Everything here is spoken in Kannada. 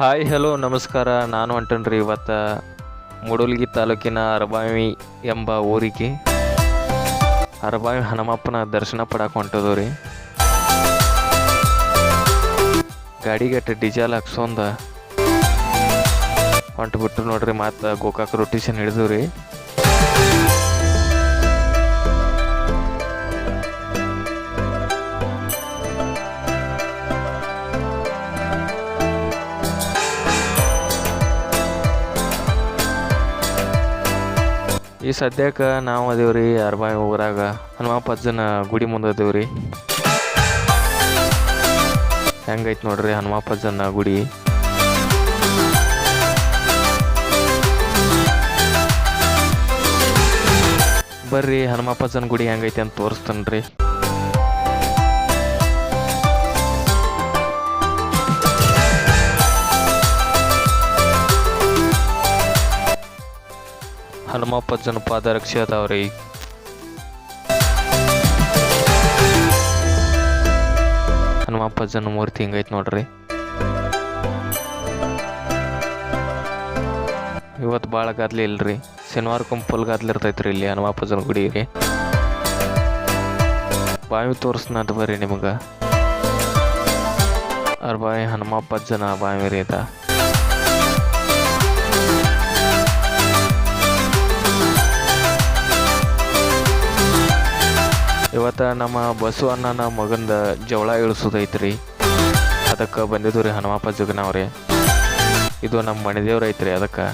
ಹಾಯ್ ಹಲೋ ನಮಸ್ಕಾರ. ನಾನು ಹೊಂಟನ್ರಿ ಇವತ್ತು ಮೂಡಲಗಿ ತಾಲೂಕಿನ ಅರಬಾವಿ ಎಂಬ ಊರಿಗೆ ಅರಬಾವಿ ಹನುಮಪ್ಪನ ದರ್ಶನ ಪಡಕ್ಕೆ ಹೊಂಟದವ್ರಿ. ಗಾಡಿಗಟ್ಟು ಡೀಸೆಲ್ ಹಾಕ್ಸೊಂದು ಹೊಂಟ್ಬಿಟ್ಟು ನೋಡ್ರಿ. ಮತ್ತು ಗೋಕಾಕ್ ರೊಟೇಷನ್ ಹಿಡಿದ್ರಿ. ಈ ಸದ್ಯಕ್ಕೆ ನಾವು ಅದೇವ್ರಿ ಅರಬಾವಿ ಊರಾಗ ಹನುಮಪ್ಪಜ್ಜನ ಗುಡಿ ಮುಂದೆ ಅದೇವ್ರಿ. ಹೆಂಗೈತೆ ನೋಡ್ರಿ ಹನುಮಪ್ಪಜ್ಜನ ಗುಡಿ. ಬರ್ರಿ ಹನುಮಪ್ಪಜ್ಜನ ಗುಡಿ ಹೆಂಗೈತೆ ಅಂತ ತೋರಿಸ್ತೇನ್ರಿ. ಹನುಮಪ್ಪಜ್ಜನ ಪಾದರಕ್ಷೆ ಅದಾವ್ರಿ. ಹನುಮಪ್ಪಜ್ಜನ ಮೂರ್ತಿ ಹಿಂಗೈತೆ ನೋಡ್ರಿ. ಇವತ್ತು ಭಾಳ ಗದ್ಲಿ ಇಲ್ರಿ. ಶನಿವಾರಕ್ಕೊಮ್ಮೆ ಫುಲ್ ಗದ್ಲಿ ಇರ್ತೈತ್ರಿ ಇಲ್ಲಿ ಹನುಮಪ್ಪಜ್ಜನ ಗುಡಿ ರೀ. ಬಾವಿ ತೋರಿಸ್ನಂತ ಬರ್ರಿ ನಿಮಗೆ. ಅರಬಾವಿ ಹನುಮಪ್ಪಜ್ಜನ ಬಾವಿ ರೀ ಅದ. ಇವತ್ತು ನಮ್ಮ ಬಸವಣ್ಣನ ಮಗಂದ ಜವಳ ಇಳಿಸೋದೈತ್ರಿ. ಅದಕ್ಕೆ ಬಂದಿದ್ದು ರೀ ಹನುಮಪ್ಪಜ್ಜಗೆ ನಾವು ರೀ. ಇದು ನಮ್ಮ ಮನೆ ದೇವ್ರು ಐತ್ರಿ. ಅದಕ್ಕೆ